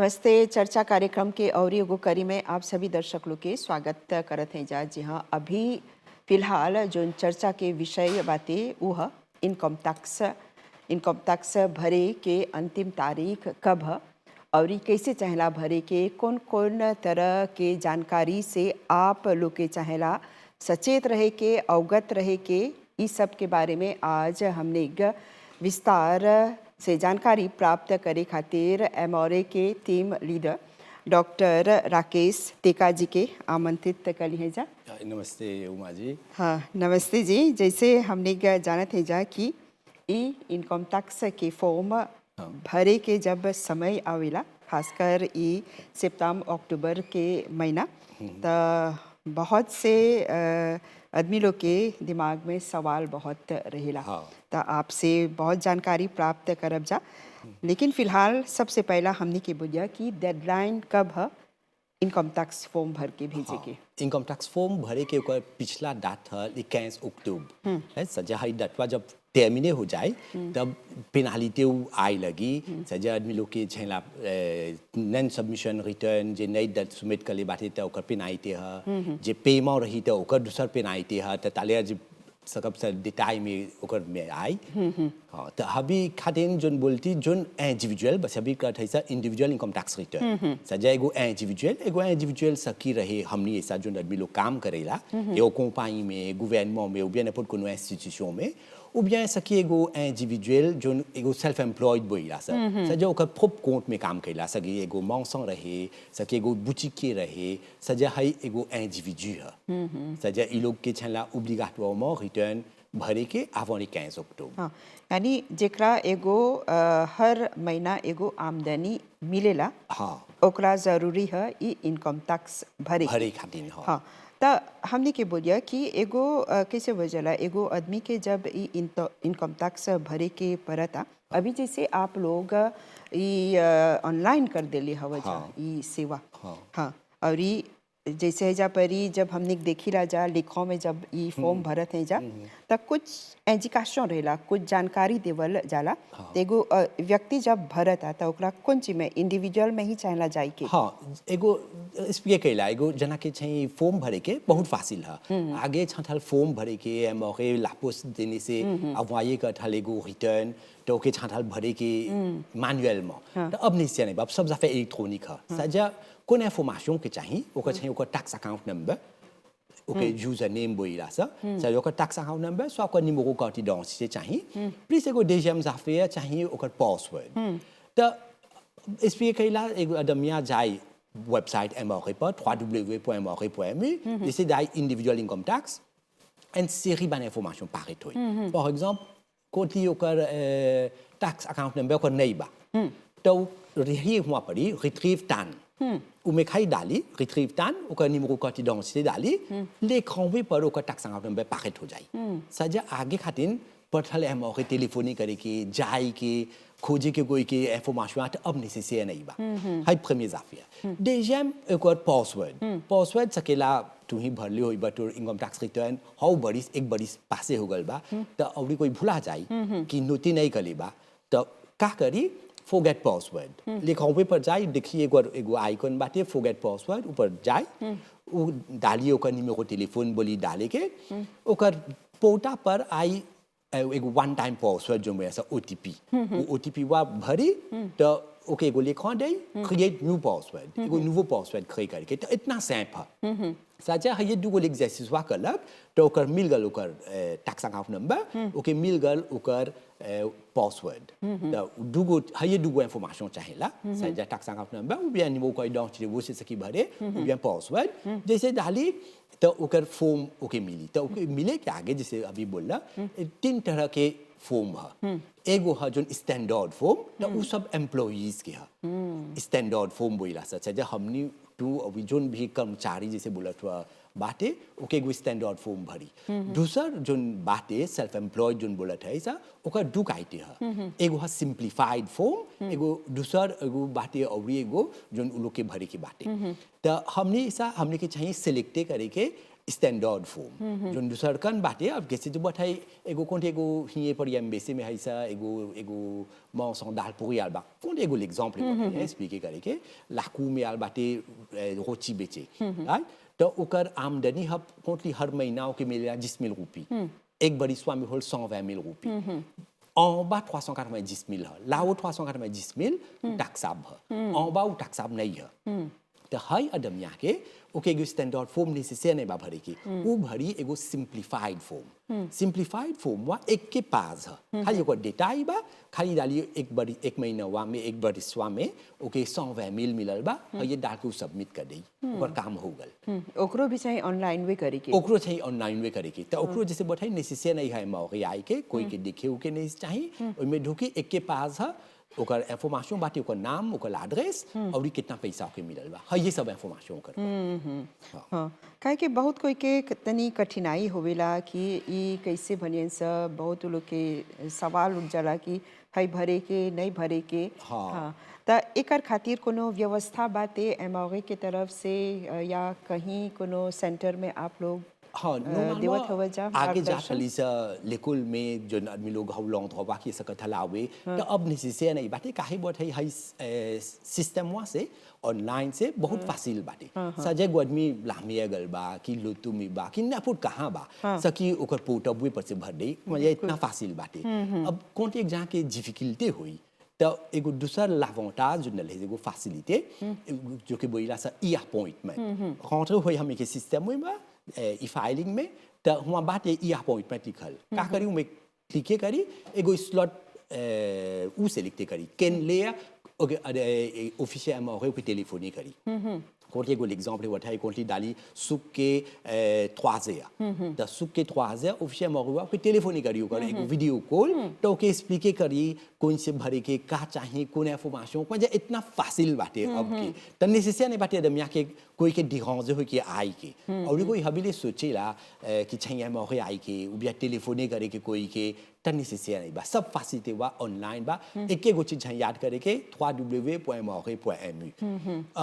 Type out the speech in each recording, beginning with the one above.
नमस्ते। चर्चा कार्यक्रम के और एगो कड़ी में आप सभी दर्शक लोग के स्वागत करत हैं। जा जी हाँ, अभी फिलहाल जो चर्चा के विषय बातें वो है इनकम टैक्स भरे के अंतिम तारीख कब है और ई कैसे चाहेला भरे के, कौन कौन तरह के जानकारी से आप लोग के चाहेला सचेत रहे के, अवगत रहे के, इस सब के बारे में आज हमने एक विस्तार से जानकारी प्राप्त करे खातिर एमओरे के टीम लीडर डॉक्टर राकेश टेका जी के आमंत्रित करी है जा। नमस्ते उमा जी। हाँ नमस्ते जी। जैसे हमने जानत है जा कि ई इनकम टैक्स के फॉर्म भरे के जब समय आवेला, खासकर ई सितंबर अक्टूबर के महीना, तो बहुत से आदमी लोग के दिमाग में सवाल बहुत रहेला। तो आपसे बहुत जानकारी प्राप्त करब जा। लेकिन फिलहाल सबसे पहला हमने के बुझा कि डेडलाइन कब है इनकम टैक्स फॉर्म भर के भेजे के। इनकम टैक्स फॉर्म भरे के ओकर पिछला डाट है 21 अक्टूबर है। सजा है डटवा जब टर्मिने हो जाए तब पेनाल्टी आई लगी। सजा आदमी लोग के झेला नन सबमिशन रिटर्न जे नई डट सबमिट कर ले बाटे तो ओकर पेनाल्टी है, जे पेमेंट रही तो ओकर दूसर पेनाल्टी है। तो ताले जब सकब से डिटाई में ओकर में आई। हाँ तो अभी खातिर जोन बोलती जोन इंडिविजुअल बस अभी कहते हैं इंडिविजुअल इनकम टैक्स रिटर्न सजा एगो इंडिविजुअल सकी रहे हमनी ऐसा जोन आदमी लोग काम करेला एगो कंपनी में, गवर्नमेंट में, उबिया नपुर कोनो इंस्टीट्यूशन में, उबिया सकी एगो इंडिविजुअल जोन एगो सेल्फ एम्प्लॉयड बोइला सजा ओकर प्रोप कोर्ट में काम करेला। सगी एगो मौसम रहे, सकी एगो बुचिके रहे, सजा है एगो इंडिविजुअल है। सजा ई लोग के छला ओब्लिगाटोरमेंट रिटर्न भरे के avant 15 अक्टूबर। हाँ, यानी जेकरा एगो हर महीना एगो आमदनी मिलेला, हाँ ओकरा जरूरी है ई इनकम टैक्स भरे खातिर। हाँ, तो हमने के बोलिया कि एगो कैसे वजला एगो आदमी के जब ई इनकम टैक्स भरे के पड़ता, अभी जैसे आप लोग ई ऑनलाइन कर देले हवा जा ई सेवा। हाँ, और ई जैसे जा परी जब हमने देखी ला जा लिखों में जब ई फॉर्म भरत है जा तब कुछ एजुकेशन रहेला, कुछ जानकारी देवल जाला। एगो व्यक्ति जब भरत आता ओकरा कौन चीज में इंडिविजुअल में ही चाहेला जाए के। हाँ एगो स्पीकर कहला एगो जना के छै फॉर्म भरे के बहुत फासिल है। आगे छथल फॉर्म भरे के एमओरे लापोस देने से अवाये का ठल एगो रिटर्न तो के छथल भरे के मैनुअल में। तो अब नहीं अब सब जाफे इलेक्ट्रॉनिक है। सजा कौन इंफॉर्मेशन के चाहिए ओकर छै ओकर टैक्स अकाउंट नंबर, ओके यूजर नेम बोइला सा सजा ओकर टैक्स अकाउंट नंबर सो ओकर निमोरो कार्ड से चाहिए। प्लीज एगो डेजियम जाफे चाहिए ओकर पासवर्ड। तो स्पीकर कहला एगो आदमिया जाए वेबसाइट एमओरे पर www.emore.me जैसे जाए individual income tax and série ban information paraît toi. Par exemple, quand il y a tax account number को नहीं बा, तो रही हुआ पड़ी retrieve tan. उ में खाई डाली retrieve tan, ओकर निमरो कार्ड d'identité डाली, l'écran पर ओकर tax account number paraît हो जाए। सजा आगे खातिर पढ़ल एमओरे टेलीफोनी करे के जाए के खोजे के कोई के इंफॉर्मेशन अब नेसेसरी नहीं बा। हाई प्रीमियर जाफिया डेजियम एक और पासवर्ड सकेला तू ही भरले होई बा तोर इनकम टैक्स रिटर्न हाउ बरिस एक बरिस पासे हो गल बा तो अवरी कोई भुला जाई कि नोटी नहीं कली बा तो का करी forget पासवर्ड लिखो पर जाए देखिए एगो आइकन बाटे forget पासवर्ड ऊपर जाए उ डाली ओकर निमरो टेलीफोन बोली डाले के ओकर पोटा पर आई एगो वन टाइम पासवर्ड जो में ऐसा ओटीपी वो ओटीपी वा भरी तो ओके एगो लिखा दे क्रिएट न्यू पासवर्ड एगो न्यू पासवर्ड क्रिएट करके तो इतना सिंपल है। सजा है ये दुगो एक्सरसाइज वा करलक तो ओकर मिल गल ओकर टैक्स अकाउंट नंबर ओके मिल गल ओकर पासवर्ड तो दुगो है ये दुगो इंफॉर्मेशन चाहेला सजा टैक्स अकाउंट नंबर वो भी निमो कोई डाउट वो से सकी भरे वो भी पासवर्ड जैसे डाली तो ओकर फॉर्म ओके मिली तो ओके मिले के आगे जैसे अभी बोला 3 तरह के फॉर्म है। एगो है जो स्टैंडर्ड फॉर्म तो वो सब एम्प्लॉइज के है स्टैंडर्ड फॉर्म बोला सच है हमनी टू अभी जोन भी कर्मचारी जैसे बोलत हुआ बाटे ओके एगो स्टैंडर्ड फॉर्म भरी। दूसर जोन बाटे सेल्फ एम्प्लॉयड जोन बोलत है ऐसा ओकर दू काइटे है एगो है सिंप्लीफाइड फॉर्म एगो दूसर एगो बाटे और एगो जोन उ लोग के भरे के बाटे। तो हमने ऐसा हमने के चाहिए सिलेक्टे करे के स्टैंडर्ड फॉर्म जो दूसर कन बाटे अब कैसे जो बठाई एगो कोंटे एगो हिए पर एमबीसी में है सा एगो मौसम दाल पूरी आल बा कोंटे एगो एग्जांपल है स्पीक करे के लाकू में आल बाटे रोची बेचे राइट तो ओकर आमदनी हब कोंटली हर महीना के मिलेला 10,000 रुपये एक बड़ी स्वामी होल 120,000 रुपये en bas 390 000 là-haut 390 000 taxable en bas ou taxable नहीं है तो हाई अदम यहाँ के ओके एगो स्टैंडर्ड फॉर्म नेसेसरी नहीं बा भरे की वो भरी एगो सिंप्लीफाइड फॉर्म वा एक के पास है खाली ओकर डेटा ही बा खाली डाली एक महीना वा में एक बरिसवा में ओके 120,000 मिलल बा ये डाल के सबमिट कर दी ओकर काम हो गल ओकरो भी चाहिए ऑनलाइन वे करे के ओकरो चाहिए ऑनलाइन वे करे के तो ओकरो जैसे बताई नेसेसरी नहीं है मौके आई के कोई के देखे उके नहीं चाहिए ओमे ढुकी एक के पास है ओकर इंफॉर्मेशन बाटे ओकर नाम ओकर एड्रेस और कितना पैसा के मिलल बा है ये सब इंफॉर्मेशन कर हाँ काहे कि बहुत कोई के तनी कठिनाई होवेला कि ई कैसे बनियन सब बहुत लोग के सवाल उठ जाला कि है भरे के नहीं भरे के हाँ। त एकर खातिर कोनो व्यवस्था बाटे एमओए के तरफ से या कहीं कोनो सेंटर में आप लोग हाँ देवत हवा जा आगे जा चली सा लेकुल में जो आदमी लोग हाउ लॉन्ग धोबा की सकत हलावे तो अब नेसेसरी नहीं बाटे काहे बोट है सिस्टम वा से ऑनलाइन से बहुत फासिल बाटे सजे गो आदमी लामिया गल बा कि लुतु में बा कि नापुट कहाँ बा सकी ओकर पोटबवे पर से भर दे मजे इतना फासिल बाटे अब कौन एक जहाँ के डिफिकल्टी हुई तो एगो दूसर लावांटाज जो नल है एगो फैसिलिटी जो कि बोला सा ई अपॉइंटमेंट काउंटर होई हमें के सिस्टम में बा ई फाइलिंग में तो हुआ बात ई अपॉइंटमेंट लिखल का करी मैं क्लिक करी एगो स्लॉट उ सेलेक्ट करी केन ले ऑफिशियल में हो टेलीफोनी करी कोटे एगो एग्जांपल बताई कोटी डाली सुक के 3 द सुक के 3 ऑफिशियल में हुआ कि टेलीफोनी करी ओकर एगो वीडियो कॉल तो के एक्सप्लिके करी कौन से भरे के का चाहिए कौन इंफॉर्मेशन को जे इतना फासिल बाटे अब के त नेसेसरी नहीं बाटे दमिया के कोई के डिरांज हो के आई के और कोई हबीले सोचेला कि चाहिए मौके आई के ou bien टेलीफोनी करे के कोई के त नेसेसरी नहीं बा सब फैसिलिटी बा ऑनलाइन बा एक एक चीज याद करे के www.moke.mu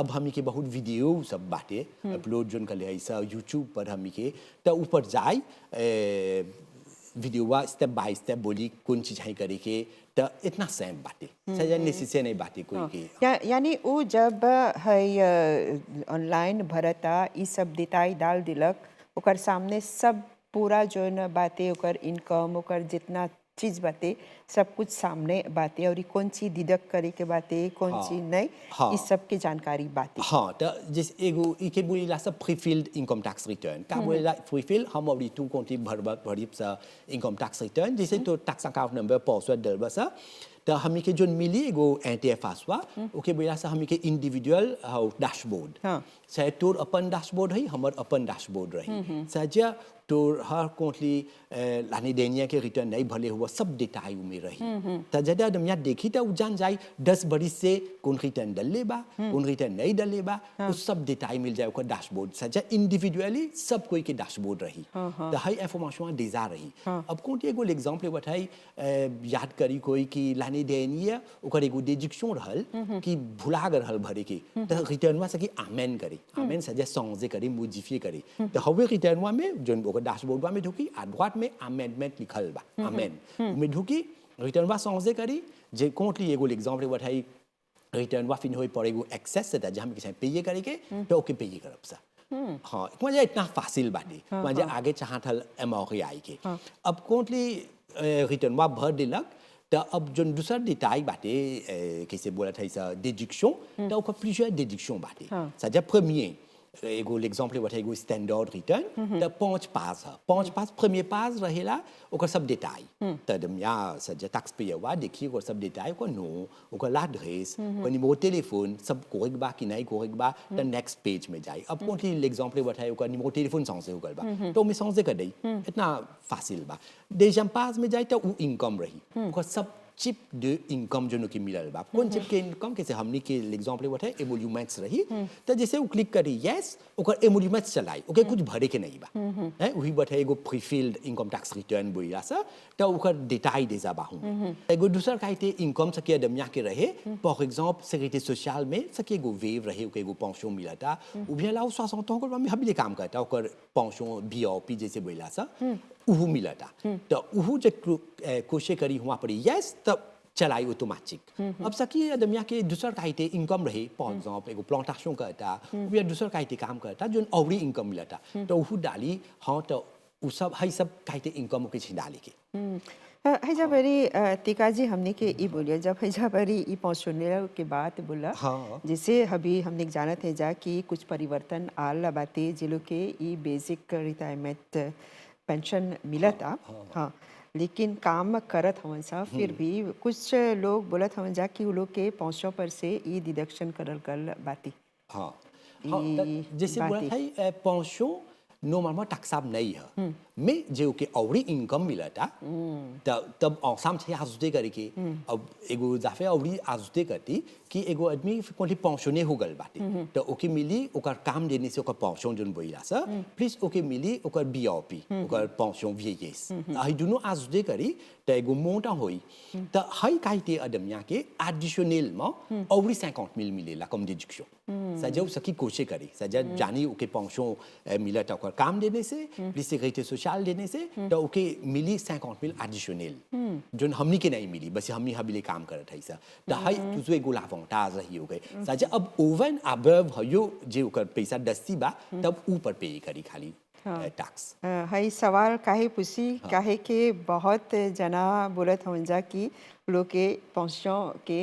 अब हमी के बहुत वीडियो सब बाटे अपलोड जोन कर ले ऐसा यूट्यूब पर हमी के तो ऊपर जाए वीडियो वा स्टेप बाय स्टेप बोली कौन चीज है करे के तो इतना सेम बाटे सजा नेसेसरी नहीं बाटे कोई के यानी वो जब है ऑनलाइन भरता ई सब देताई डाल दिलक ओकर सामने सब पूरा जो न बातें ओकर इनकम ओकर जितना चीज बातें सब कुछ सामने बातें और कौन सी डिडक्ट करे के बातें कौन सी नहीं इस सब की जानकारी बातें हाँ तो जिस एगो इके बोला सब प्रीफिल्ड इनकम टैक्स रिटर्न का बोला प्रीफिल्ड हम अभी तू कौन भरी सा इनकम टैक्स रिटर्न जैसे तो टैक्स अकाउंट नंबर पासवर्ड डलबा सा तो हमी के जो मिली एगो एनटीएफ आसवा ओके बोला सा हमी के इंडिविजुअल डैशबोर्ड चाहे तोर अपन डैशबोर्ड है हमर अपन डैशबोर्ड रही सजा तोर हर कोंटली लाने देनिया के रिटर्न नहीं भले हुआ सब डेटा में रही तो जदा दुनिया देखी तो जान जाए 10 बरिस से कौन रिटर्न डले बा कौन रिटर्न नहीं डले बा उस सब डेटा मिल जाए ओकर डैशबोर्ड सजा इंडिविजुअली सब कोई के डैशबोर्ड रही तो हाई इंफॉर्मेशन डेजा रही अब कौन एगो एग्जांपल बताई याद करी कोई की लाने देनिया ओकर एगो डिडक्शन रहल कि भुला गल रहल भरे के तो रिटर्नवा सकी आमेन करे आमेन सजा संजे करे मोडिफाई करे तो हवे रिटर्नवा में जो ओकर डैशबोर्ड में ढुकी आधवाट में अमेंडमेंट लिखल बा आमेन में ढुकी रिटर्नवा संजे करी जे कोंटली एगो एग्जांपल बताई रिटर्नवा फिन होई पर एगो एक्सेस से जहां हम किसी पे करे के तो ओके पे करब सा हाँ मजा इतना फासिल बाटे मजा आगे चाहत हल एमओके आई के अब कोंटली रिटर्नवा भर दिलक तो अब जो दूसर डिटाई बाटे कैसे बोला था ऐसा डिडक्शन तो ओकर प्लीजर डिडक्शन बाटे सजा प्रीमियर एगो एग्जांपल बता एगो स्टैंडर्ड रिटर्न तो 5 पास है 5 पास प्रीमियर पास रहेला ओकर सब डिटाई तो दमिया सजा टैक्स पेयर वा देखिए ओकर सब डिटाई ओकर नो ओकर एड्रेस ओकर नंबर टेलीफोन सब करेक्ट बा कि नहीं करेक्ट बा तो नेक्स्ट पेज में जाए अब कौन एग्जांपल बताए ओकर नंबर टेलीफोन संसे होगल बा तो मैं संसे कर दई इतना फासिल बा डेजम पास में जाए तो वो इनकम रही ओकर सब चिप de इनकम जो की मिलल बा कौन चिप के इनकम कैसे हमनी के एग्जांपल what है एमोल्यूमेंट्स रही तो जैसे वो क्लिक करी यस ओकर एमोल्यूमेंट्स चलाई ओके कुछ भरे के नहीं बा है वही बट है एगो prefilled income tax return बोइला सा तो ओकर डिटेल दे जा बाहू एगो दूसर काइते इनकम सके दमिया के रहे फॉर एग्जांपल sécurité sociale में सके एगो वेव रहे ओके एगो पेंशन मिलता ou bien là 60 ans को हम भी काम करता ओकर पेंशन बीओपी जैसे बोइला सा उहु मिलता तो उहु जब कोशिश करी हुआ पर यस तब चलाई ऑटोमेटिक अब सकी आदमिया के दूसर काइते इनकम रहे फॉर एग्जांपल एगो प्लांटेशन करता या दूसर काइते काम करता जो और इनकम मिलता तो उहु डाली हाँ तो उ सब है सब काइते इनकम के छिंडाली के हैजा बरी तिकाजी हमने के ई बोलिया जब हैजा बरी ई पेंशनर के बात बोला हाँ। जैसे अभी हमने जानत है जा कि कुछ परिवर्तन आल बाते जिलो के ई बेसिक रिटायरमेंट पेंशन मिलता हाँ लेकिन काम करत हवन सा फिर भी कुछ लोग बोलत हवन जा कि उ लोग के पेंशन पर से ई डिडक्शन करल गल बाती हाँ हाँ जैसे बोला था पेंशन नॉर्मल टैक्सेबल नहीं है में जो के और इनकम मिलता तब औसम छे आजुते करके अब एगो जाफे और आजुते करती कि एगो आदमी कोली पेंशने हो गल बाटे तो ओके मिली ओकर काम देने से ओकर पेंशन जन बोइला सा प्लीज ओके मिली ओकर बीओपी ओकर पेंशन वीएस आई दुनो आजुते करी तो एगो मोटा होई तो हाई काइते आदमिया के एडिशनल में और 50,000 मिलेला कम डिडक्शन सजा सकी कोशिश करी सजा जानी ओके पेंशन मिलता ओकर काम देने से प्लीज sécurité sociale देने से तो ओके मिली 50,000 एडिशनल जो हमनी के नहीं मिली बस हमनी हबीले काम करत है सा तो हाई तुझे एगो लाभंताज रही हो गए सजा अब ओवन अबव हयो जे ओकर पैसा दस्ती बा तब ऊपर पे करी खाली टैक्स हाई सवाल काहे पूछी काहे के बहुत जना बोलत हवन जा कि लोग के पेंशन के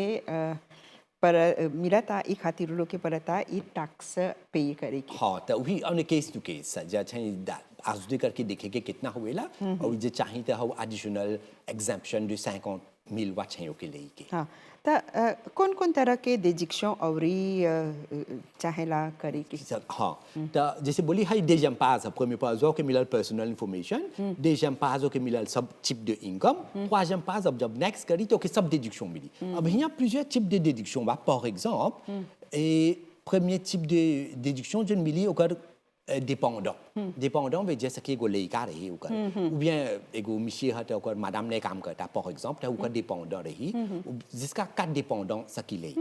पर मिलता ई खातिर लोग के परता ई टैक्स पे करे की हाँ तो वही ऑन केस टू केस सजा चाहिए आजुदे करके देखे के कितना हुएला और जे चाहिए तो हम एडिशनल एग्जेम्पशन जो 50,000 वा चाहिए के लिए के हाँ तो कौन कौन तरह के डिडक्शन और चाहेला करे की हाँ तो जैसे बोली हाई डेजम्पाज premier pas के मिलल पर्सनल इंफॉर्मेशन डेजम्पाज के मिलल सब चिप de इनकम troisième अब जब नेक्स्ट करी तो के सब डिडक्शन मिली अब यहाँ plusieurs types de déduction बा par exemple et premier type de déduction जो मिली ओकर dépendant veut dire ce qui est l'ica रही ou bien एगो मिशी हट ओकर मैडम ने काम करता फॉर एग्जांपल तो ओकर dépendant रही जिसका 4 dépendant सकी ले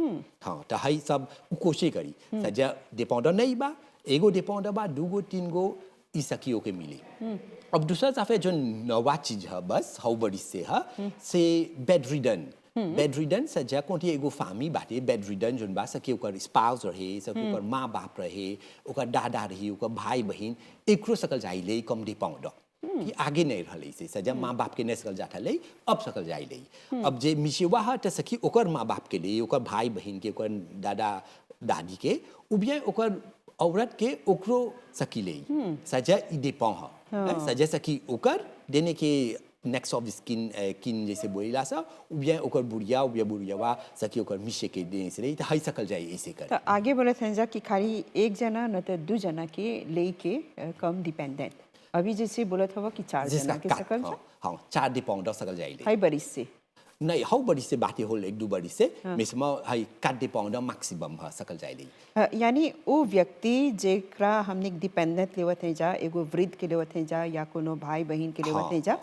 हां तो हई सब कोशिश करी सजा dépendant नहीं बा एगो dépendant बा दूगो तीन गो ई सकी ओके मिली अब दूसरा साफे जो नवा चीज है बस हाउ बड़ी से बेड रिडन सजा कोटी एगो फामी बाटे बेड रिडन जोन बा सके ओकर स्पाउस रहे सके ओकर माँ बाप रहे ओकर दादा रही ओकर भाई बहन एकरो सकल जाइले कम डिपेंड कि आगे नहीं रहले से सजा माँ बाप के नहीं सकल जाता ले अब सकल जाइले अब जे मिसेवा है त सकी ओकर माँ बाप के लिए ओकर भाई बहन के ओकर दादा दादी के उबिया ओकर औरत के ओकरो सकी ले सजा ई डिपेंड है सजा सकी ओकर देने के नेक्स्ट ऑफ स्किन किन जैसे बोइला सा उबिया ओकर बुढ़िया उबिया बुढ़ियावा सकी ओकर मिशे के देने से तो हाई सकल जाए ऐसे कर तो आगे बोलत हैं जा कि खाली एक जना न तो दो जना के लेके कम डिपेंडेंट अभी जैसे बोलत हवा कि 4 जना के सकल जा हां 4 डिपेंडेंट सकल जाए हाई बरिस से नहीं हाउ बड़ी से बातें होल एक दो बड़ी से मिसमा हाई 4 डिपेंडेंट मैक्सिमम है सकल जाए यानी वो व्यक्ति जेकरा हमने डिपेंडेंट लेवत है जा एगो वृद्ध के लेवत है जा या कोनो भाई बहन के लेवत है जा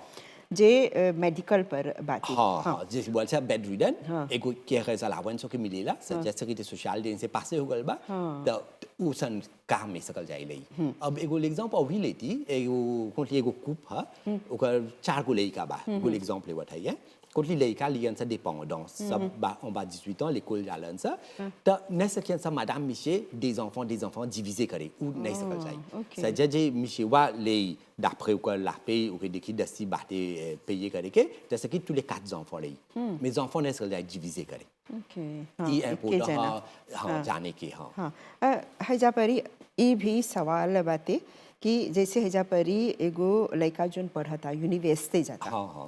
जे मेडिकल पर बात हाँ हाँ जैसे बोल से बेड रिडन एगो केयर अलाउंस के मिलेला जैसे कि सोशल दिन से पासे हो गल बा तो उसन काम में सकल जाए लई अब एगो एग्जांपल अभी लेती एगो कोन एगो कूप है ओकर 4 गो लइका बा एगो एग्जांपल बताइए कोटली लइका लियन सा dépendance सब on va 18 ans l'école जालन सा त न सकियन सा मैडम मिशे des enfants divisés करे उ नहीं सकल जाए सजा जे मिशे वा ले d'après ओकर लापे ओके देखि दसी बाते payer करे के त सकी tous les 4 enfants ले mes enfants नहीं सकल जाए diviser करे ओके ई इम्पोर्टेंट हां जाने के हां हां हैजा परी ई भी सवाल बाते कि जैसे हैजा परी एगो लइका जोन पढ़ता यूनिवर्सिटी जाता हां हां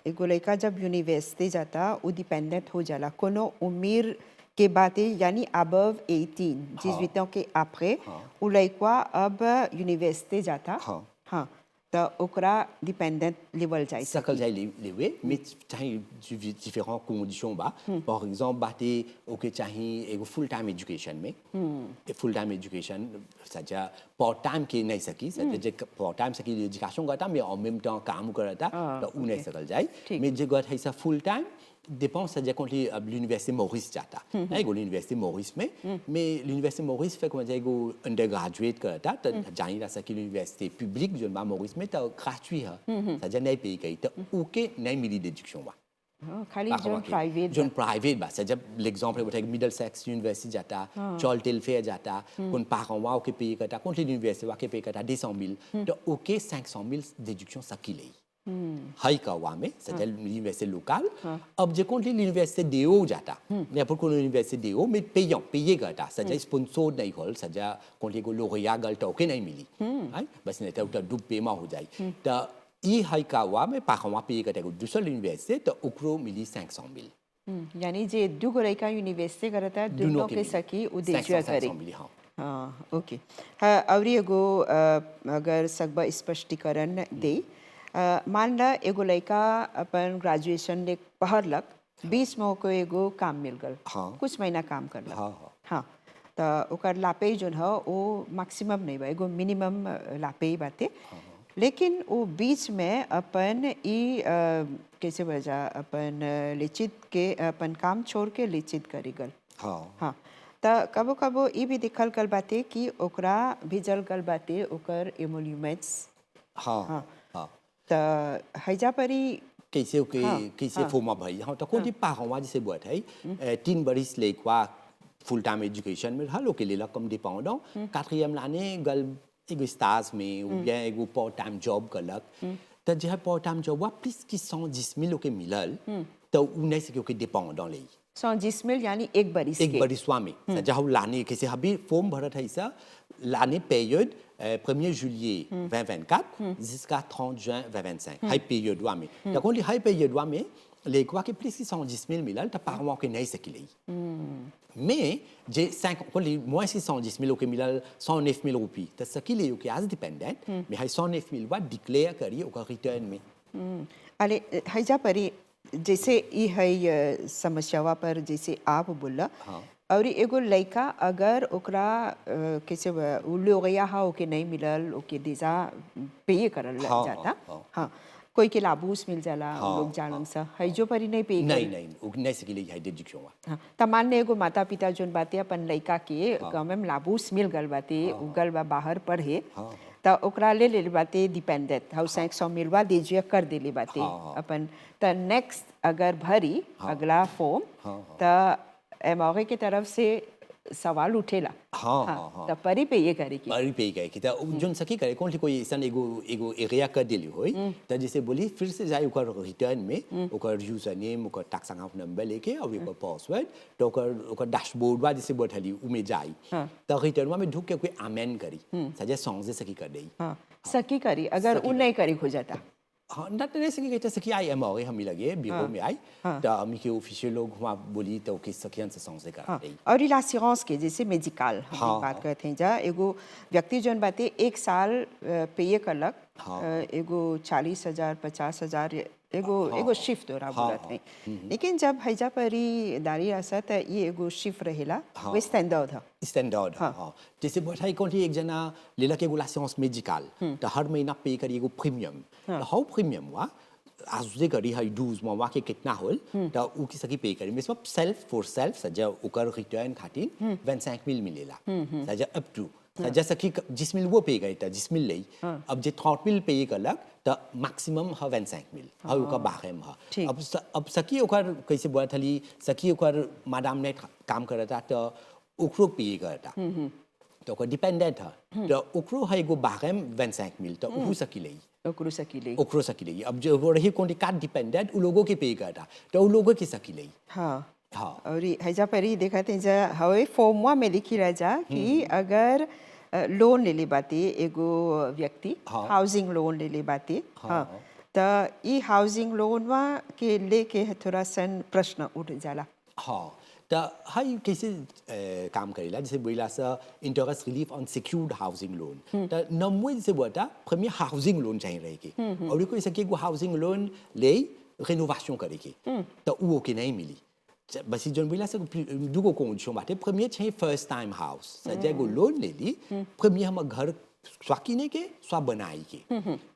एगो लड़का जब यूनिवर्सिटी जाता वो डिपेंडेंट हो जाला कोनो उम्र के बातें यानी अबव 18 18 के après वो लड़का अब यूनिवर्सिटी जाता हाँ तो ओकरा डिपेंडेंट लेवल जाए सकल जाए लेवे में चाहिए différentes conditions बा par exemple बाटे ओके चाहिए एगो फुल टाइम एजुकेशन में फुल टाइम एजुकेशन सजा पार्ट टाइम के नहीं सकी सजा जे पार्ट टाइम सकी एजुकेशन करता में en même temps काम करता तो उ नहीं सकल जाए mais जे गत है सा फुल time dépend c'est-à-dire quand l'université Maurice जाता है l'université Maurice mais l'université Maurice fait comment dire undergraduate करता तो जानी रहा सकी l'université publique जो बा Maurice में तो gratuit है c'est-à-dire नहीं पे गई तो ओके नहीं मिली d'éducation बा खाली जो प्राइवेट बा c'est-à-dire l'exemple बताए Middlesex University जाता Charles Telfair जाता कौन parents वहाँ ओके पे करता कौन l'université वहाँ के पे करता 200,000 तो ओके 500,000 d'éducation सकी ले हाई कावा में सजा यूनिवर्सिटी लोकल अब जे कौन यूनिवर्सिटी देओ जाता या पर कौन यूनिवर्सिटी देओ में पेये करता सजा स्पॉन्सर नहीं होल सजा कौन को लोरिया गल टोके नहीं मिली है बस नहीं तो डूब पेमा हो जाए तो ई हाई कावा में पाखवा पे करता को दूसरा यूनिवर्सिटी तो उकरो मिली 500,000 यानी जे दुगो लड़का यूनिवर्सिटी करता है दोनों के सकी उद्देश्य करे हाँ ओके हाँ और एगो अगर सकबा स्पष्टीकरण दे मान ला एगो लड़का अपन ग्रेजुएशन ले पढ़लक 20 में को एगो काम मिल गल कुछ महीना काम करलक हाँ तो ओकर लापे जो है वो मैक्सिमम नहीं बा एगो मिनिमम लापे ही बाते लेकिन वो बीच में अपन ई कैसे बजा अपन लिचित के अपन काम छोड़ के लिचित करी गल हाँ तो कबो कबो ई भी दिखल गल बाते कि ओकरा भेजल गल बाते ओकर एमोल्यूमेंट्स हाँ तो हैजा परी कैसे ओके कैसे फॉर्मा भाई हाँ तो कोई पाहवा जैसे बात है 3 बरिस लेकवा फुल टाइम एजुकेशन में हलो के लिए कम डिपेंड quatrième लाने गल एगो स्टार्स में ou bien एगो पार्ट टाइम जॉब करलक तो जे पार्ट टाइम जॉब वा प्लस की 110,000 ओके मिलल तो उ नहीं सके ओके डिपेंड ले 110,000 यानी एक बरिसवा में जहाँ लाने कैसे अभी फॉर्म भरत है सा l'année période 1er juillet 2024 jusqu'à 30 juin 2025 high période wa में तो कौन high période wa में लेकवा के प्लस की 110,000 मिलल तो पाहवा के नहीं सकी mais j'ai 5 कौन moins की 110,000 के मिलल 109,000 रुपये तो सकी ले के as dependent mais high 109,000 वा डिक्लेयर करी ओकर रिटर्न में अरे हैजा परी जैसे ई है समस्यावा पर जैसे आप बोला और एगो लड़का अगर ओकरा कैसे लोरिया हा ओके नहीं मिलल ओके दिजा पे करल जाता हाँ कोई के लाबूस मिल जाला लोग जानन सा है जो परी नहीं पे नहीं सकी ले है एजुकेशन हाँ तमान ने एगो माता पिता जोन बाते अपन लड़का के गमें लाबूस मिल गल बाते उगल बा बाहर पढ़े तो ओकरा ले बाते डिपेंडेंट हाउ 500 मिलवा दीजिए कर देले बाते अपन तो नेक्स्ट अगर भरी अगला फॉर्म तो एमओए की तरफ से सवाल उठेला तो परी पे ये करे कि तो जोन सकी करे कौन कोई ऐसा एगो एरिया कर दिली होई तो जैसे बोली फिर से जाए ओकर रिटर्न में ओकर यूजर नेम ओकर टैक्स अकाउंट नंबर लेके और ओकर पासवर्ड तो ओकर डैशबोर्ड बा जैसे बैठली उ में जाई तो रिटर्न में ढुक के कोई अमेंड करी सजे सॉन्ग से सकी कर देई सकी करी अगर उ नहीं करी हो जाता हाँ नहीं सकी कहते सकी आई एमओए हम लगे ब्यूरो में आई तो हम के ऑफिशियल लोग वहाँ बोली तो के सकियन से सॉन्ग से कर देई और l'assurance के जैसे मेडिकल हम बात करते हैं जा एगो व्यक्ति जोन बाते 1 साल पे करलक एगो 40,000 50,000 एगो शिफ्ट हो रहा बोलत है लेकिन जब हैजा परी दारी असत ये एगो शिफ्ट रहेला वो स्टैंडर्ड हाँ जैसे बैठाई कौन एक जना लेला के एगो l'assurance मेडिकल तो हर महीना पे करी एगो प्रीमियम तो हाउ प्रीमियम वा आजुजे करी हाई 12 में के कितना होल तो उ की सकी पे करी में सब सेल्फ सजा ओकर रिटर्न खातिर 25,000 मिलेला सजा अप टू जैसा कि जिसमिल वो पे गई था जिसमिल ले अब जे 30,000 पे करलक तो मैक्सिमम है 25,000 हाँ ओकर बाहर में अब सकी ओकर कैसे बोला थली सकी ओकर मैडम ने काम करता तो ओकरो पे करता तो ओकर डिपेंडेंट है तो ओकरो है एगो बाहर में 25,000 तो ओकरो सकी ले ओकरो सकी ले अब जो रही कौन कार्ड डिपेंडेंट उ लोगों के पे करता तो उ लोगों की सकी ले हाँ और हैजा परी देखा थे जा हवे फॉर्मवा में लिखी रह जा कि अगर लोन ले बाती एगो व्यक्ति हाउसिंग लोन ले बाती हाँ तो ई हाउसिंग लोन वा के लेके थोड़ा सन प्रश्न उठ जाला हाँ तो हाई कैसे काम करेला जैसे बोला सा interest relief on secured housing loan तो नमवे जैसे बोला प्रीमियर हाउसिंग लोन चाहिए रहेगी और कोई सके को हाउसिंग लोन ले रेनोवेशन करेगी तो वो के नहीं मिली बस जोन बोला से दुगो condition बाटे प्रीमियर चाहिए फर्स्ट टाइम हाउस सजे को लोन ले ली प्रीमियर हम घर स्वा किने के स्वा बनाई के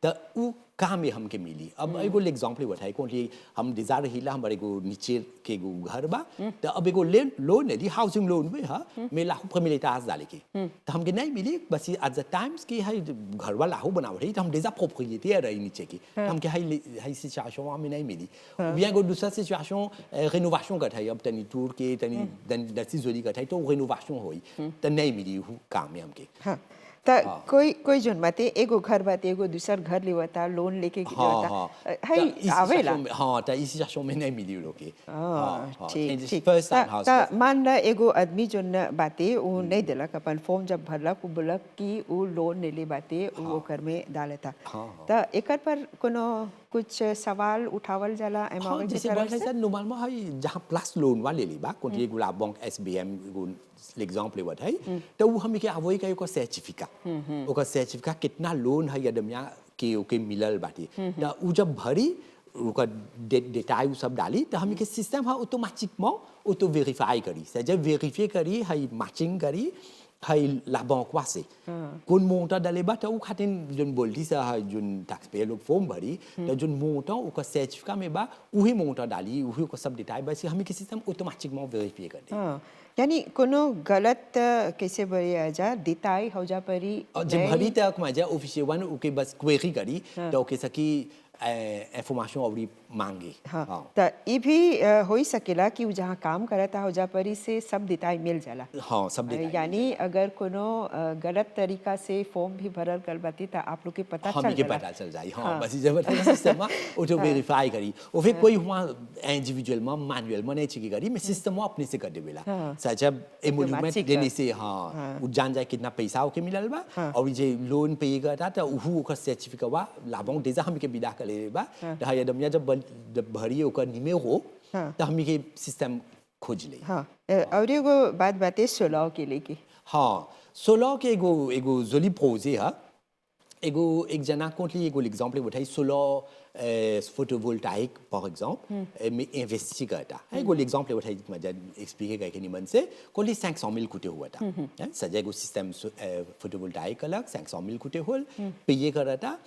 तो वो काम में हमके मिली अब एगो एग्जांपल बताई कौन हम डिजायर हिला हमारे एगो नीचे के एगो घर बा तो अब एगो लोन ले ली हाउसिंग लोन में हा में लाखों प्रीमियर ताज डाले के तो हमके नहीं मिली बस एट द टाइम्स की है घर वाला हो बनावट है तो हम डिजा प्रोप्रिएटर रही नीचे की हमके हाई सिचुएशन में नहीं मिली bien एगो दूसरा सिचुएशन रेनोवेशन का था अब तनी टूर के तनी दसी जोली का था तो रेनोवेशन होई तो नहीं मिली काम में हमके हाँ त कोई जोन बाते एगो घर बाते एगो दूसर घर लेवता लोन लेके जाता है आवेला हाँ तो इसी सिचुएशन में नहीं मिली लोग के ठीक ठीक फर्स्ट टाइम हाउस त मान ला एगो आदमी जोन बाते वो नहीं देलक अपन फॉर्म जब भरलक वो बोलक कि वो लोन ले ले बाते वो घर में डालता त एकर पर कोनो कुछ सवाल उठावल जाला एमाउंट जैसे बोला सर नॉर्मल में है जहाँ प्लस लोन वाले ले बा कोई ये गुलाब बैंक एसबीएम एग्जांपल बता है तो वो हमें के आवई का एक सर्टिफिकेट ओका सर्टिफिकेट कितना लोन है यदमिया के ओके मिलल बाटी तो वो जब भरी ओका डेटा वो सब डाली तो हमें के सिस्टम है ऑटोमेटिक में ऑटो वेरीफाई करी से जब वेरीफाई करी है मैचिंग करी है ला बैंक वासे कौन मोटा डाले बा तो खातिन जोन बोलती सा जोन टैक्स पे लोग फॉर्म भरी तो जोन मोटा ओका सर्टिफिकेट में बा वही मोटा डाली वही को सब डेटा बस हमें के सिस्टम ऑटोमेटिक में वेरीफाई कर दे यानी कोनो गलत कैसे बड़ी जा देताई हो जा परी जब भरी तक मजा ऑफिशियल वन ओके बस क्वेरी करी तो ओके सकी इंफॉर्मेशन और मांगे हाँ तो ये भी हो ही सकेला कि जहाँ काम करता हो जा परी से सब देताई मिल जाला हाँ सब देताई यानी अगर कोनो गलत तरीका से फॉर्म भी भरल कर बाती तो आप लोग के पता चल जाला पता चल जाए हाँ बस जब सिस्टम में ऑटो वेरीफाई करी और फिर कोई हुआ इंडिविजुअल में मैनुअल में नहीं चेक करी मैं सिस्टम में अपने से कर देवेला सच जब एमोल्यूमेंट देने से हाँ वो जान जाए कितना पैसा ओके मिलल बा और जे लोन पे करता तो वो का सर्टिफिकेट बा लाभों देजा हम के विदा कर ले बा तो है एकदम जब भरी ओकर निमे हो तो हम के सिस्टम खोज ले हाँ और एगो बात सोलह के लेके हाँ सोलह के एगो जोली प्रोजे है एगो एक जना कोंटली एगो एग्जांपल बताई सोलह फोटोवोल्टाइक फॉर एग्जांपल में इन्वेस्ट करता है एगो एग्जांपल बताई मजा एक्सप्लेन करके निमन से कोली 500 मिल कुटे हुआ था सजा एगो सिस्टम फोटोवोल्टाइक अलग 500 मिल कुटे होल पे करता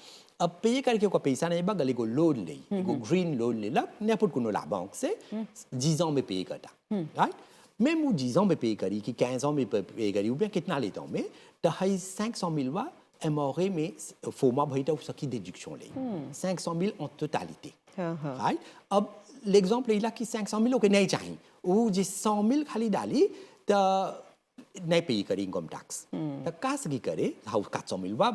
अब पे करके को पैसा नहीं बा गले को लोन ले एगो ग्रीन लोन ले ला नेपुट कोनो ला बैंक से 10 ans में पे करता राइट मैं मु 10 ans में पे करी कि 15 ans में पे करी ou bien कितना लेता हूं मैं तो है 500 मिलवा एमओरे में फोमा भइता उसकी डिडक्शन ले 500 मिल en totalité राइट अब l'exemple इला कि 500 मिल ओके नहीं चाहिए वो जे 100 मिल खाली डाली तो नहीं पे करी इनकम टैक्स तो का सकी करे हाउ 400 मिल बा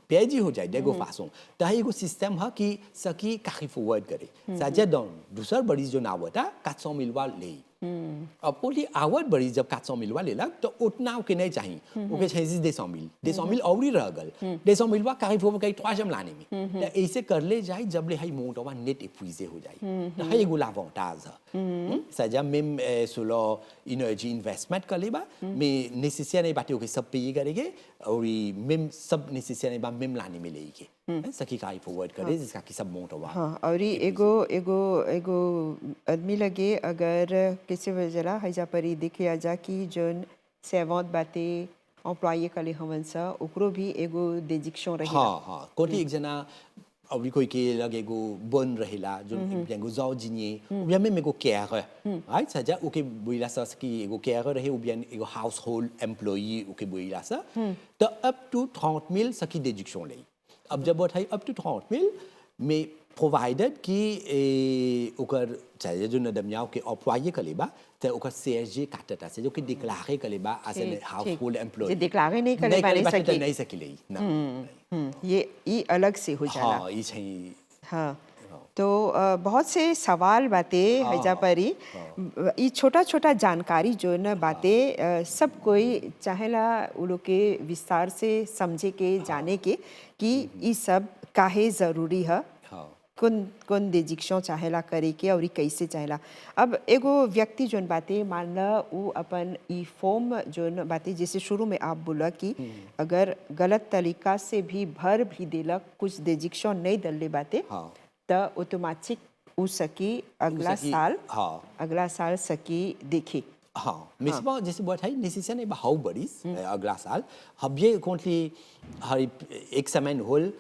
पेजी हो जाए देखो फासों तो है एगो सिस्टम है कि सकी काफी फॉरवर्ड करे सजा डाउन दूसर बड़ी जो ना होता 400 मिलवा ले अब बोली आवत बड़ी जब 400 मिलवा ले लग तो उतना ओके नहीं चाहिए ओके चाहिए 200 मिल और ही रह गल 200 मिलवा काफी फॉरवर्ड कई ट्वाजम लाने में तो ऐसे कर ले जाए जब ले हाई मोटवा नेट इफुइजे हो जाए तो है एगो लावांटाज है सजा मेम सोलो एनर्जी इन्वेस्टमेंट कर लेबा में नेसेसरी नहीं बातें ओके सब पे करेंगे और मेम सब नेसेसरी नहीं बा मेम लाने में लेके सकी काई फॉरवर्ड करे जिसका कि सब मोटवा हाँ और एगो आदमी लगे अगर किसी वजह हैजा परी दिखे जा कि जोन सेवंत बाते एम्प्लॉय कले हमन सा ओकरो भी एगो डिडक्शन रही हाँ कोटी एक जना अभी कोई के लगे एगो बन रहेला जो एगो जाओ जिनिए ou bien même एगो केयर राइट सजा ओके बोइला सा कि एगो केयर रहे ou bien एगो हाउस होल्ड एम्प्लॉई ओके बोइला सा तो अप टू 30 मिल सकी डिडक्शन ले अब जब बताई अप टू 30 मिल में प्रोवाइडेड कि ओकर चाहिए जो नदमियाओं के एम्प्लॉय कलेबा तो ओकर सीएसजी काटता से जो कि डिक्लेयर कलेबा as an household employ जे डिक्लेयर नहीं करे नहीं सकी ना ये अलग से हो जाला हाँ ये चाहिए हाँ तो बहुत से सवाल बातें हैजा परी ये छोटा छोटा जानकारी जो न बातें सब कोई चाहेला वो लोग के विस्तार से समझे के जाने के कि ये सब काहे ज़रूरी है कौन कौन डिजिक्शन चाहेला करे के और ई कैसे चाहेला। अब एगो व्यक्ति जोन बाते मान ला वो अपन ई फॉर्म जोन बाते जैसे शुरू में आप बोला कि अगर गलत तरीका से भी भर भी देलक कुछ डिजिक्शन नहीं डलले बाते हाँ त ऑटोमेटिक उ सकी अगला सकी, साल हाँ अगला साल सकी देखे। हाँ मिसबा जैसे बात है निसिसन है हाउ बड़ीस अगला साल हम ये कोंटली हर एक समय होल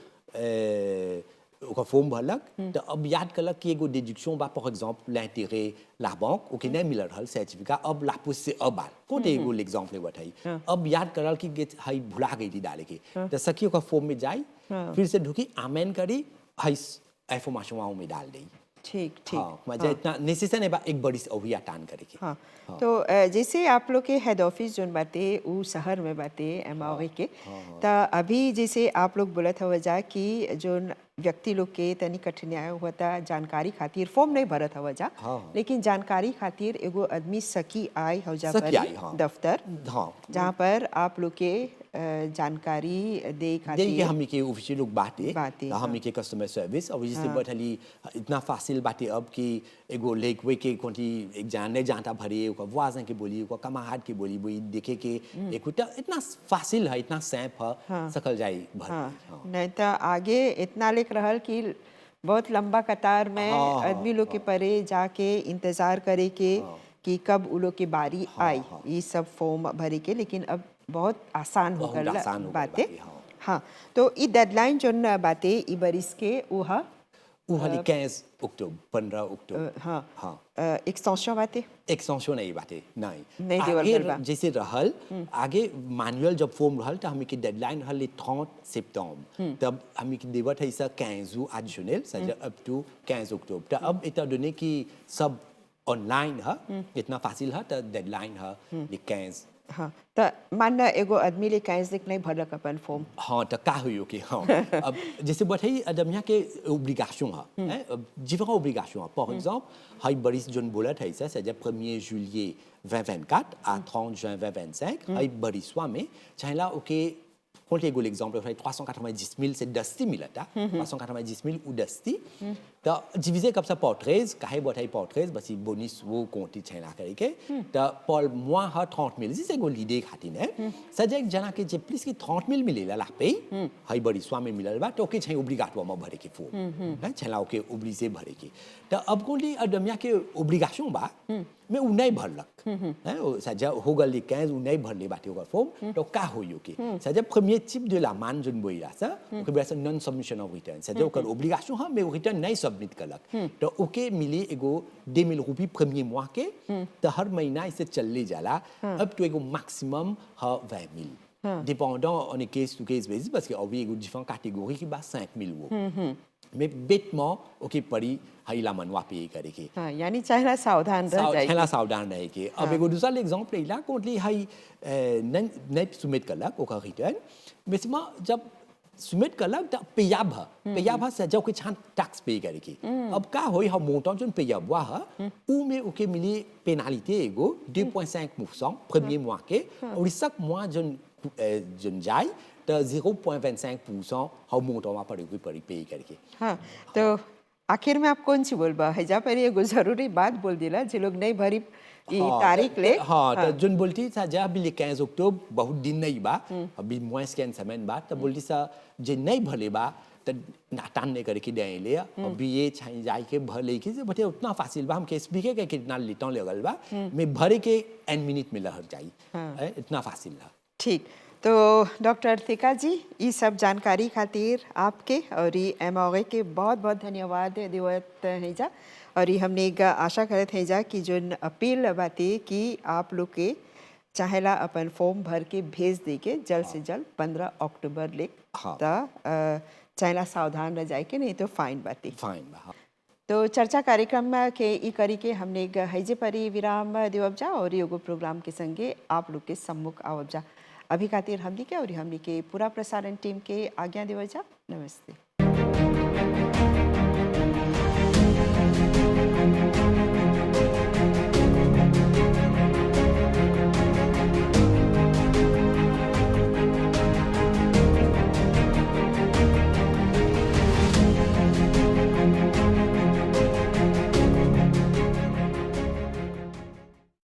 ओका फॉर्म भरलक तो अब याद करलक कि एगो डिजिक्शन बा for example l'intérêt la banque ओके नहीं मिल रहल सर्टिफिकेट अब लापुस से अब आल कोटे एगो एग्जांपल बताई अब याद करल कि गेट हाई भुला गई थी डाले के तो सखी ओका फॉर्म में जाई फिर से ढुकी आमेन करी हाई इंफॉर्मेशन वहाँ में डाल दी। ठीक ठीक हाँ मजा इतना निसिसन है एक बड़ी अभिया टान करेगी। हाँ तो जैसे आप लोग के हेड ऑफिस जोन बाते उ शहर में बाते एमआवे के तो अभी जैसे आप लोग बोलत हवा जा कि जोन व्यक्ति लोग के तनी कठिनाई हुआ था जानकारी खातिर फॉर्म नहीं भरत हवा जा लेकिन जानकारी खातिर एगो आदमी सकी आय हो जा सखी पर आई, हाँ। दफ्तर हाँ जहाँ पर आप लोग के जानकारी दे देखिए खातिर हमी के ऑफिशियल लोग बातें बातें, हमी के कस्टमर सर्विस और जैसे बैठली इतना फासिल बातें अब कि एगो लेक वे के कोंटी एक जान नहीं जानता भरी ओका वाजन के बोली ओका कमाहाट के बोली वही देखे के एक इतना फासिल है इतना सैंप है सकल जाई भर हाँ नहीं तो आगे इतना लिख रहल कि बहुत लंबा कतार में आदमी लोग के परे जाके इंतजार करे के कि कब उ लोग की बारी आई ये सब फॉर्म भरे के लेकिन अब बहुत आसान हो बहुत गल आसान हो गल बातें। बातें, हाँ। हाँ तो ई डेडलाइन जोन बातें ई बरिस के उहा वो हाली 15 अक्टूबर 15 अक्टूबर हाँ एक्सटेंशन बातें एक्सटेंशन नहीं बातें नहीं देवल आगे गल बा। जैसे रहल आगे मैनुअल जब फॉर्म रहल तो हमी के डेडलाइन रहल 30 सितंबर तब हमी के देवत है इसा 15 एडिशनल सजा अप टू 15 अक्टूबर तो अब इतना दोने की सब ऑनलाइन है इतना फासिल है तो डेडलाइन है 15 हाँ तो मान ला एगो आदमी ले कैस देख नहीं भरलक अपन फॉर्म हाँ तो का हुई कि हाँ अब जैसे बताइए अदमिया के ओब्लिगेशन है जीवन ओब्लिगेशन है फॉर एग्जांपल हाई बरिस जोन बोला था इसा c'est à 1er juillet 2024 à 30 juin 2025 हाई बरिसवा में चाहेला ओके कौन एगो एग्जांपल है 390,000 से 10 मिला था 390,000 ou 10 तो डिविजे कब सा पोर्ट्रेज काहे बताई पोर्ट्रेज बस बोनिस वो कोंटी छैला करके तो पर moi ha 30,000 जिसे एगो लीडे खातिन है सजे एक जना के जे प्लीज की 30,000 मिलेला ला पे हाई बड़ी स्वामी मिलल बा तो के छै ओब्लिगाटो में भरे के फॉर्म है छैला ओके ओब्लिजे भरे के तो अब कोली अदमिया के ओब्लिगेशन बा मैं उ नहीं भरलक है ओ सजा हो गल 15 उ नहीं भरले बाटे ओकर फॉर्म तो का होयो के सजा premier type de la man जोन बोइला सा ओके बस नॉन सबमिशन ऑफ रिटर्न सजा ओकर ओब्लिगेशन हम में रिटर्न नहीं सबमिट करलक तो ओके मिली एगो 2000 रुपये premier mois के तो हर महीना इसे चलले जाला अब तो एगो मैक्सिमम है 20,000 dépendant on est case to case basis parce que अभी एगो डिफरेंट कैटेगरी की बात 5,000 वो mais bêtement ओके पड़ी हाइला मनवा पे करे के हाँ यानी चाहेला सावधान रह जाए चाहेला सावधान रहे के अब एगो दूसरा एग्जांपल इला कोंटली हाई नहीं सबमिट करलक ओकर रिटर्न मिसमा जब सबमिट करलक त पेयाब से जब के छान टैक्स पे करे के अब का होई हम मोंटन जोन पेयाब वा उ में ओके मिली पेनाल्टी एगो 2.5% premier mois के और chaque mois जोन जाय तो 0.25% हम मोंटन वा पड़ी पे करके। हाँ तो आखिर में आप कौन सी बोलबा है जा पर एगो जरूरी बात बोल दिला जे लोग नहीं भरी ई तारीख ले हाँ तो जोन बोलती सा जा अभी 15 अक्टूबर बहुत दिन नहीं बा अभी moins 15 semaines बा तो बोलती सा जे नहीं भले बा तो नाटान नहीं करके दे ले अभी ये छाई जाई के भर ले के बटे उतना फासिल बा हम के स्पीकर के कितना लेटों लगल बा मैं भरे के 1 मिनट में लहर जाई इतना फासिल है। ठीक तो डॉक्टर थिका जी ये सब जानकारी खातिर आपके और ये एमओए के बहुत बहुत धन्यवाद देवत है जा और ये हमने एक आशा करत है जा कि जो अपील बातें कि आप लोग के चाहेला अपन फॉर्म भर के भेज दे के जल्द से जल्द 15 अक्टूबर ले चाहेला सावधान रह जाए के नहीं तो फाइन बातें फाइन बा। तो चर्चा कार्यक्रम के ई करी के हमने हैजे परी विराम देवब जा और एगो प्रोग्राम के संगे आप लोग के सम्मुख आवब जा अभी खातिर हमनी के और हमनी के पूरा प्रसारण टीम के आज्ञा देवल जा। नमस्ते।